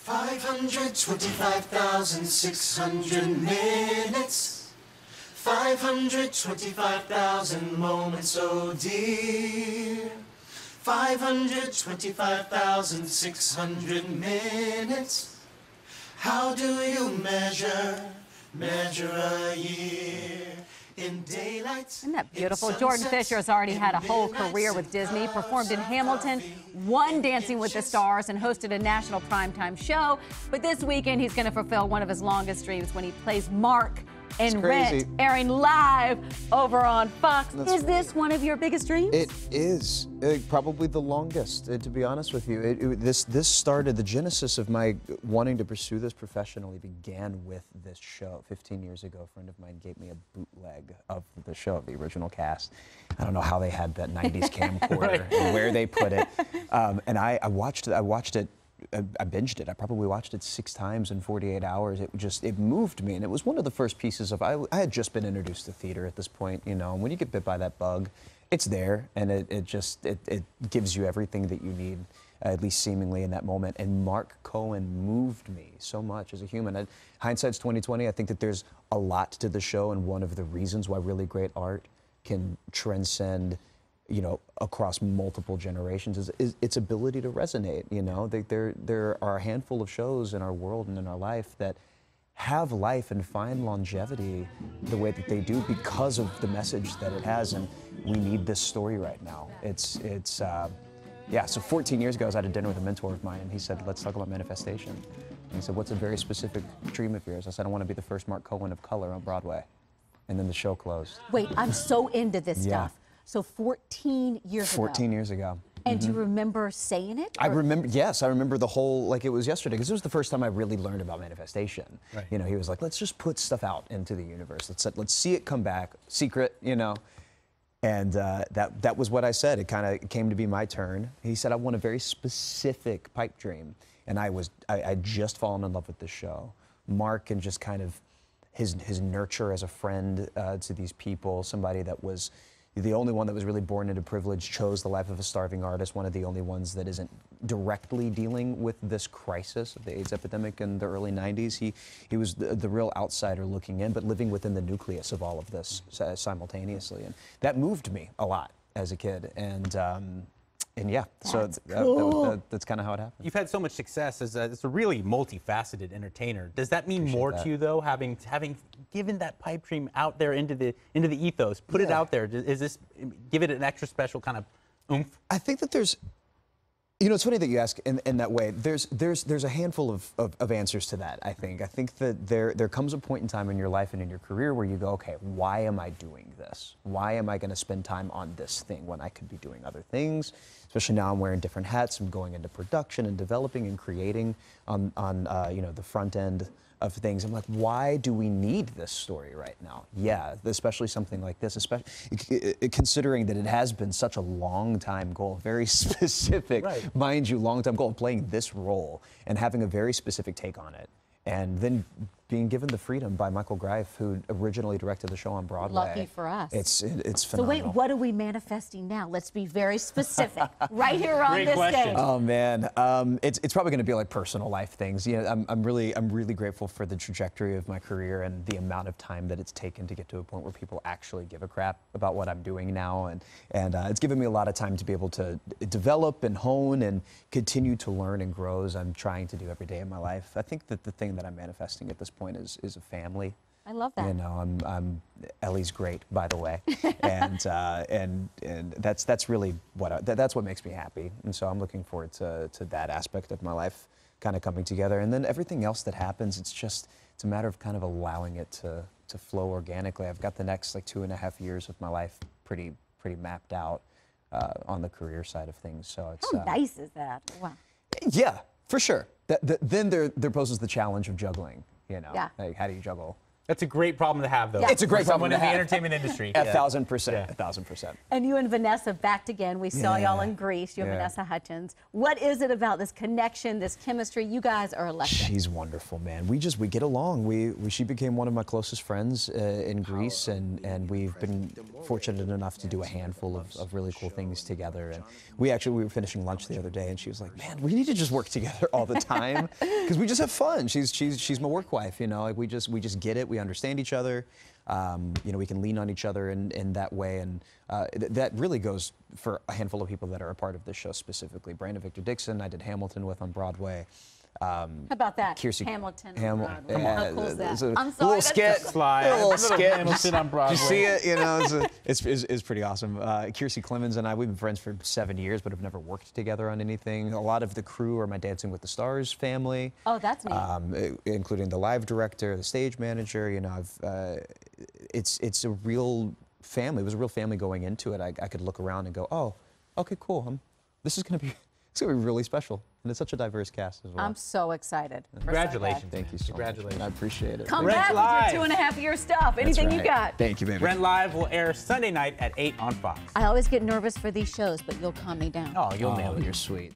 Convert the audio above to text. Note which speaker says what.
Speaker 1: 525,600 minutes, 525,000 moments, oh dear. 525,600 minutes. How do you measure a year? In daylight.
Speaker 2: Isn't that beautiful? Jordan Fisher has already had a whole career with Disney, performed in Hamilton, won Dancing with the Stars, and hosted a national primetime show. But this weekend, he's going to fulfill one of his longest dreams when he plays Mark in Rent, airing live over on Fox. Is this one of your biggest dreams?
Speaker 3: It is. Probably the longest, to be honest with you. This started, the genesis of my wanting to pursue this professionally began with this show. 15 years ago, a friend of mine gave me a bootleg of the show, the original cast. I don't know how they had that 90s camcorder and where they put it. And I watched it. I binged it. I probably watched it 6 times in 48 hours. It moved me, and it was one of the first pieces of. I had just been introduced to theater at this point, you know. And when you get bit by that bug, it's there, and it gives you everything that you need, at least seemingly in that moment. And Mark Cohen moved me so much as a human. Hindsight's 2020. I think that there's a lot to the show, and one of the reasons why really great art can transcend, you know, across multiple generations is its ability to resonate. You know, there are a handful of shows in our world and in our life that have life and find longevity the way that they do because of the message that it has, and we need this story right now. Yeah, so 14 years ago, I was at a dinner with a mentor of mine, and he said, let's talk about manifestation. And he said, what's a very specific dream of yours? I said, I want to be the first Mark Cohen of color on Broadway. And then the show closed.
Speaker 2: Wait, I'm so into this stuff. So 14 years ago.
Speaker 3: 14 years ago.
Speaker 2: And do you remember saying it?
Speaker 3: I remember, yes, I remember the whole, like it was yesterday, because it was the first time I really learned about manifestation. Right. You know, he was like, let's just put stuff out into the universe. Let's see it come back, secret, you know. And that was what I said. It kind of came to be my turn. He said, I want a very specific pipe dream. And I'd just fallen in love with this show. Mark and just kind of his nurture as a friend to these people, somebody that was the only one that was really born into privilege, chose the life of a starving artist, one of the only ones that isn't directly dealing with this crisis of the AIDS epidemic in the early 90s. He was the real outsider looking in, but living within the nucleus of all of this simultaneously. And that moved me a lot as a kid. And yeah,
Speaker 2: that's
Speaker 3: that's kind of how it happened.
Speaker 4: You've had so much success as a really multifaceted entertainer. Does that mean more to you, though, having given that pipe dream out there into the ethos, put it out there? Is this give it an extra special kind of oomph?
Speaker 3: I think that there's, you know, it's funny that you ask in that way. There's a handful of answers to that, I think. I think that there comes a point in time in your life and in your career where you go, okay, why am I doing this? Why am I going to spend time on this thing when I could be doing other things? Especially now I'm wearing different hats. I'm going into production and developing and creating on you know, the front end of things. I'm like, why do we need this story right now? Yeah, especially something like this, especially considering that it has been such a long time goal, very specific, mind you, long time goal of playing this role and having a very specific take on it. And then being given the freedom by Michael Greif, who originally directed the show on Broadway.
Speaker 2: Lucky for us.
Speaker 3: It's phenomenal.
Speaker 2: So wait, what are we manifesting now? Let's be very specific. Right here on this stage.
Speaker 3: Oh man, it's probably going to be like personal life things. You know, I'm really grateful for the trajectory of my career and the amount of time that it's taken to get to a point where people actually give a crap about what I'm doing now, and it's given me a lot of time to be able to develop and hone and continue to learn and grow as I'm trying to do every day in my life. I think that the thing that I'm manifesting at this point is a family.
Speaker 2: I love that.
Speaker 3: You know, Ellie's great, by the way, and that's really that's what makes me happy, and so I'm looking forward to that aspect of my life kind of coming together, and then everything else that happens, it's a matter of kind of allowing it to flow organically. I've got the next like 2.5 years of my life pretty mapped out on the career side of things. So it's
Speaker 2: how nice is that? Wow.
Speaker 3: Yeah, for sure. Then there poses the challenge of juggling. You know, like how do you juggle
Speaker 4: That's a great problem to have, though.
Speaker 2: Yeah.
Speaker 3: It's a great
Speaker 4: for
Speaker 3: problem
Speaker 4: someone
Speaker 3: to
Speaker 4: in the
Speaker 3: have.
Speaker 4: entertainment industry.
Speaker 3: 1,000%.
Speaker 4: Yeah.
Speaker 3: 1,000%.
Speaker 2: And you and Vanessa backed again. We saw y'all in Greece, you and
Speaker 3: Yeah.
Speaker 2: Vanessa Hudgens. What is it about this connection, this chemistry? You guys are electric.
Speaker 3: She's wonderful, man. We get along. She became one of my closest friends in Greece, and we've been fortunate enough to do a handful of really cool things together. And we were finishing lunch the other day, and she was like, "Man, we need to just work together all the time because we just have fun." She's my work wife, you know. Like we just get it. We understand each other. You know, we can lean on each other in that way, and that really goes for a handful of people that are a part of this show specifically. Brandon Victor Dixon, I did Hamilton with on Broadway.
Speaker 2: How about that?
Speaker 3: Hamilton.
Speaker 2: How cool is that? I'm sorry.
Speaker 3: A little
Speaker 2: that's
Speaker 3: skit.
Speaker 2: so-
Speaker 4: Fly.
Speaker 3: A little skit.
Speaker 4: Hamilton on Broadway.
Speaker 3: Did you see it? You know, it's pretty awesome. Kiersey Clemens and I, we've been friends for 7 years, but have never worked together on anything. A lot of the crew are my Dancing with the Stars family.
Speaker 2: Oh, that's neat.
Speaker 3: Including the live director, the stage manager. You know, it's a real family. It was a real family going into it. I could look around and go, oh, okay, cool. This is gonna be really special, and it's such a diverse cast as well.
Speaker 2: I'm so excited.
Speaker 4: Congratulations.
Speaker 3: Thank you so
Speaker 4: Congratulations.
Speaker 3: much. I appreciate it.
Speaker 2: Come
Speaker 4: Rent
Speaker 2: back
Speaker 4: Live.
Speaker 2: with your 2.5-year stuff. Anything you got.
Speaker 3: Thank you, baby.
Speaker 4: Rent Live will air Sunday night at 8 on Fox.
Speaker 2: I always get nervous for these shows, but you'll calm me down.
Speaker 4: Oh, you'll nail it.
Speaker 3: You're sweet.